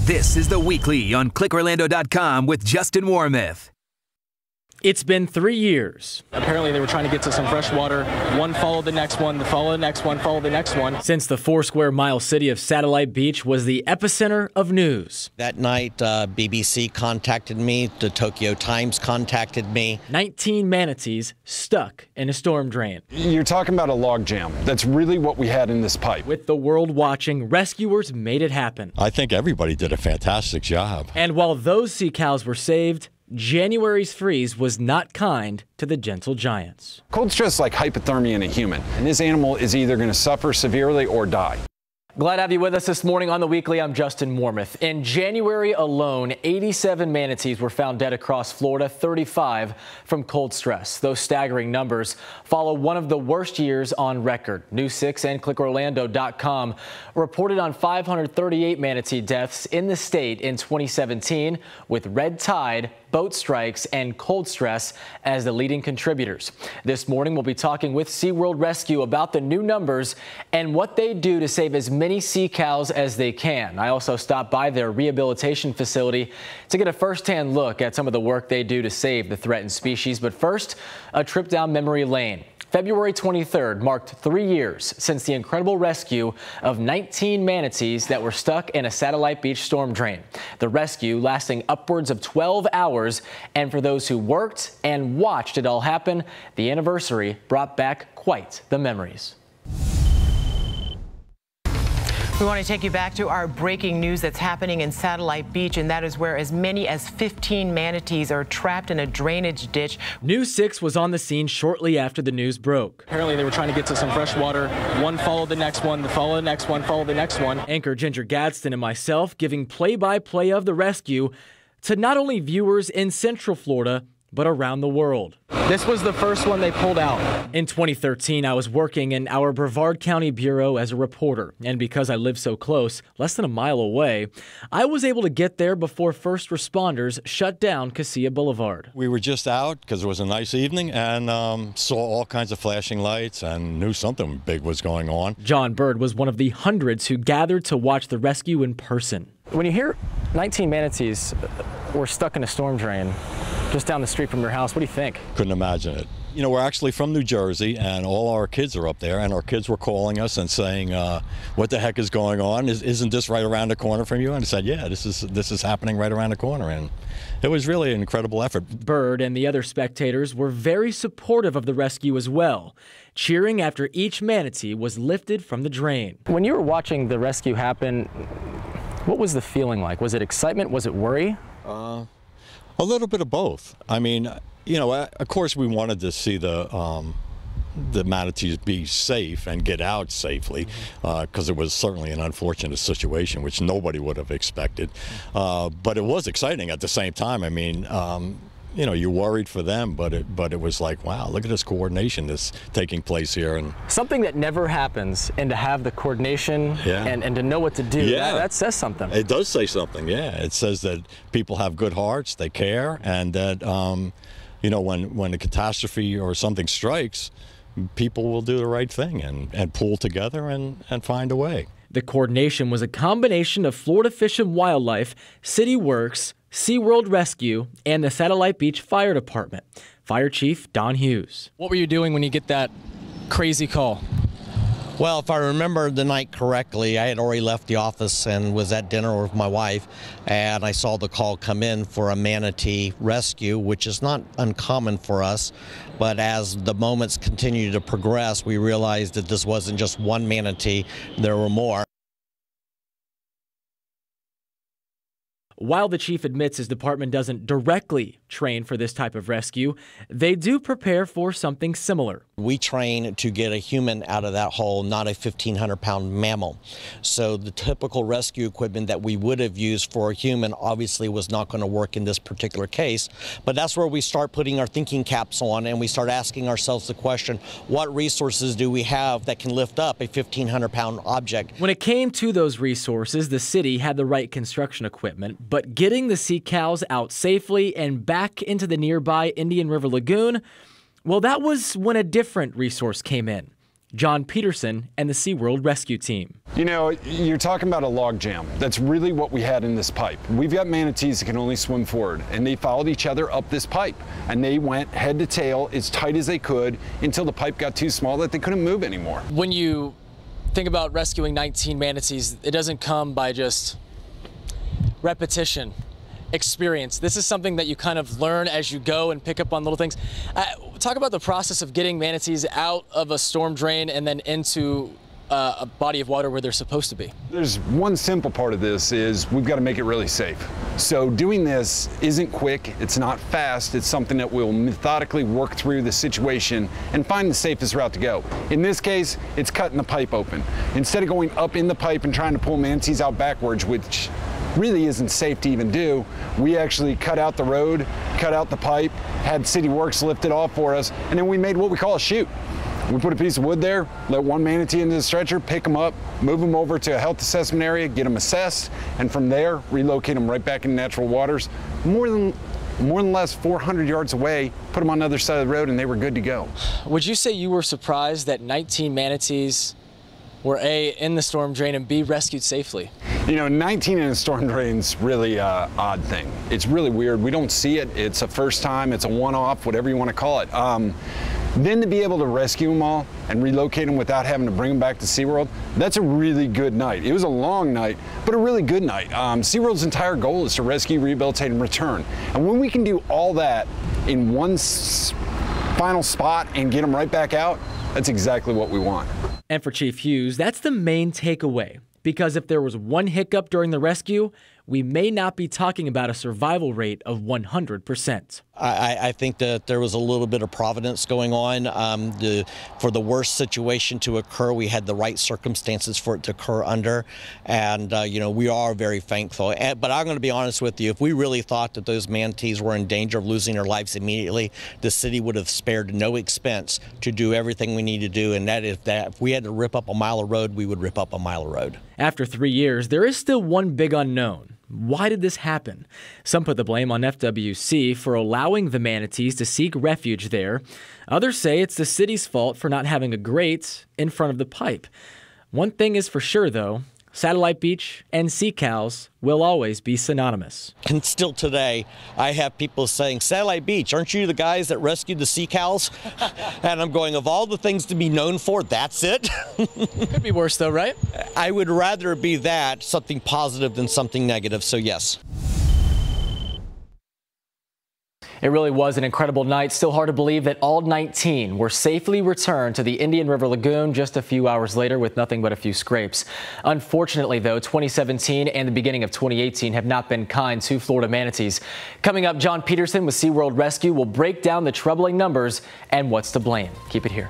This is The Weekly on ClickOrlando.com with Justin Warmoth. It's been 3 years. Apparently they were trying to get to some fresh water. One followed the next one, follow the next one, follow the next one. Since the 4-square-mile city of Satellite Beach was the epicenter of news. That night, BBC contacted me, the Tokyo Times contacted me. 19 manatees stuck in a storm drain. You're talking about a log jam. That's really what we had in this pipe. With the world watching, rescuers made it happen. I think everybody did a fantastic job. And while those sea cows were saved, January's freeze was not kind to the gentle giants. Cold stress is like hypothermia in a human, and this animal is either going to suffer severely or die. Glad to have you with us this morning on The Weekly. I'm Justin Warmoth. In January alone, 87 manatees were found dead across Florida, 35 from cold stress. Those staggering numbers follow one of the worst years on record. News 6 and ClickOrlando.com reported on 538 manatee deaths in the state in 2017, with red tide, boat strikes, and cold stress as the leading contributors. This morning, we'll be talking with SeaWorld Rescue about the new numbers and what they do to save as many sea cows as they can. I also stopped by their rehabilitation facility to get a first-hand look at some of the work they do to save the threatened species. But first, a trip down memory lane. February 23rd marked 3 years since the incredible rescue of 19 manatees that were stuck in a Satellite Beach storm drain. The rescue lasting upwards of 12 hours, and for those who worked and watched it all happen, the anniversary brought back quite the memories. We want to take you back to our breaking news that's happening in Satellite Beach, and that is where as many as 15 manatees are trapped in a drainage ditch. News 6 was on the scene shortly after the news broke. Apparently they were trying to get to some fresh water. One followed the next one, follow the next one, follow the next one. Anchor Ginger Gadsden and myself giving play-by-play of the rescue to not only viewers in Central Florida, but around the world. This was the first one they pulled out. In 2013, I was working in our Brevard County Bureau as a reporter, and because I live so close, less than a mile away, I was able to get there before first responders shut down Casilla Boulevard. We were just out because it was a nice evening and saw all kinds of flashing lights and knew something big was going on. John Bird was one of the hundreds who gathered to watch the rescue in person. When you hear 19 manatees were stuck in a storm drain just down the street from your house, what do you think? Couldn't imagine it. You know, we're actually from New Jersey, and all our kids are up there, and our kids were calling us and saying, what the heck is going on? Isn't this right around the corner from you? And I said, yeah, this is happening right around the corner. And it was really an incredible effort. Bird and the other spectators were very supportive of the rescue as well, cheering after each manatee was lifted from the drain. When you were watching the rescue happen, what was the feeling like? Was it excitement? Was it worry? A little bit of both. I mean, you know, of course we wanted to see the manatees be safe and get out safely, because it was certainly an unfortunate situation which nobody would have expected. But it was exciting at the same time. I mean, you know, you're worried for them, but it was like, wow, look at this coordination that's taking place here. And something that never happens, and to have the coordination and to know what to do, that says something. It does say something, yeah. It says that people have good hearts, they care, and that, you know, when a catastrophe or something strikes, people will do the right thing and pull together and find a way. The coordination was a combination of Florida Fish and Wildlife, City Works, SeaWorld Rescue, and the Satellite Beach Fire Department. Fire Chief Don Hughes. What were you doing when you get that crazy call? Well, if I remember the night correctly, I had already left the office and was at dinner with my wife, and I saw the call come in for a manatee rescue, which is not uncommon for us. But as the moments continued to progress, we realized that this wasn't just one manatee, there were more. While the chief admits his department doesn't directly train for this type of rescue, they do prepare for something similar. We train to get a human out of that hole, not a 1,500-pound mammal. So the typical rescue equipment that we would have used for a human obviously was not going to work in this particular case. But that's where we start putting our thinking caps on, and we start asking ourselves the question, what resources do we have that can lift up a 1,500-pound object? When it came to those resources, the city had the right construction equipment, but getting the sea cows out safely and back into the nearby Indian River Lagoon, well, that was when a different resource came in. John Peterson and the SeaWorld rescue team. You know, you're talking about a log jam. That's really what we had in this pipe. We've got manatees that can only swim forward, and they followed each other up this pipe, and they went head to tail as tight as they could until the pipe got too small that they couldn't move anymore. When you think about rescuing 19 manatees, it doesn't come by just repetition, experience. This is something that you kind of learn as you go and pick up on little things. Talk about the process of getting manatees out of a storm drain and then into a body of water where they're supposed to be. There's one simple part of this is we've got to make it really safe. So doing this isn't quick, it's not fast, it's something that we'll methodically work through the situation and find the safest route to go. In this case, it's cutting the pipe open. Instead of going up in the pipe and trying to pull manatees out backwards, which really isn't safe to even do, we actually cut out the road, cut out the pipe, had City Works lift it off for us, and then we made what we call a chute. We put a piece of wood there, let one manatee into the stretcher, pick them up, move them over to a health assessment area, get them assessed, and from there, relocate them right back in natural waters. More than less 400 yards away, put them on the other side of the road, and they were good to go. Would you say you were surprised that 19 manatees were A, in the storm drain, and B, rescued safely? You know, 19 in a storm drain's really an odd thing. It's really weird. We don't see it. It's a first time, it's a one-off, whatever you want to call it. Then to be able to rescue them all and relocate them without having to bring them back to SeaWorld, that's a really good night. It was a long night, but a really good night. SeaWorld's entire goal is to rescue, rehabilitate, and return. And when we can do all that in one final spot and get them right back out, that's exactly what we want. And for Chief Hughes, that's the main takeaway. Because if there was one hiccup during the rescue, we may not be talking about a survival rate of 100%. I think that there was a little bit of providence going on. For the worst situation to occur, we had the right circumstances for it to occur under. And, you know, we are very thankful. But I'm going to be honest with you, if we really thought that those manatees were in danger of losing their lives immediately, the city would have spared no expense to do everything we need to do. And that is that if we had to rip up a mile of road, we would rip up a mile of road. After 3 years, there is still one big unknown. Why did this happen? Some put the blame on FWC for allowing the manatees to seek refuge there. Others say it's the city's fault for not having a grate in front of the pipe. One thing is for sure, though. Satellite Beach and sea cows will always be synonymous. And still today, I have people saying, Satellite Beach, aren't you the guys that rescued the sea cows? And I'm going, of all the things to be known for, that's it? Could be worse though, right? I would rather be that, something positive than something negative, so yes. It really was an incredible night. Still hard to believe that all 19 were safely returned to the Indian River Lagoon just a few hours later with nothing but a few scrapes. Unfortunately, though, 2017 and the beginning of 2018 have not been kind to Florida manatees. Coming up, John Peterson with SeaWorld Rescue will break down the troubling numbers and what's to blame. Keep it here.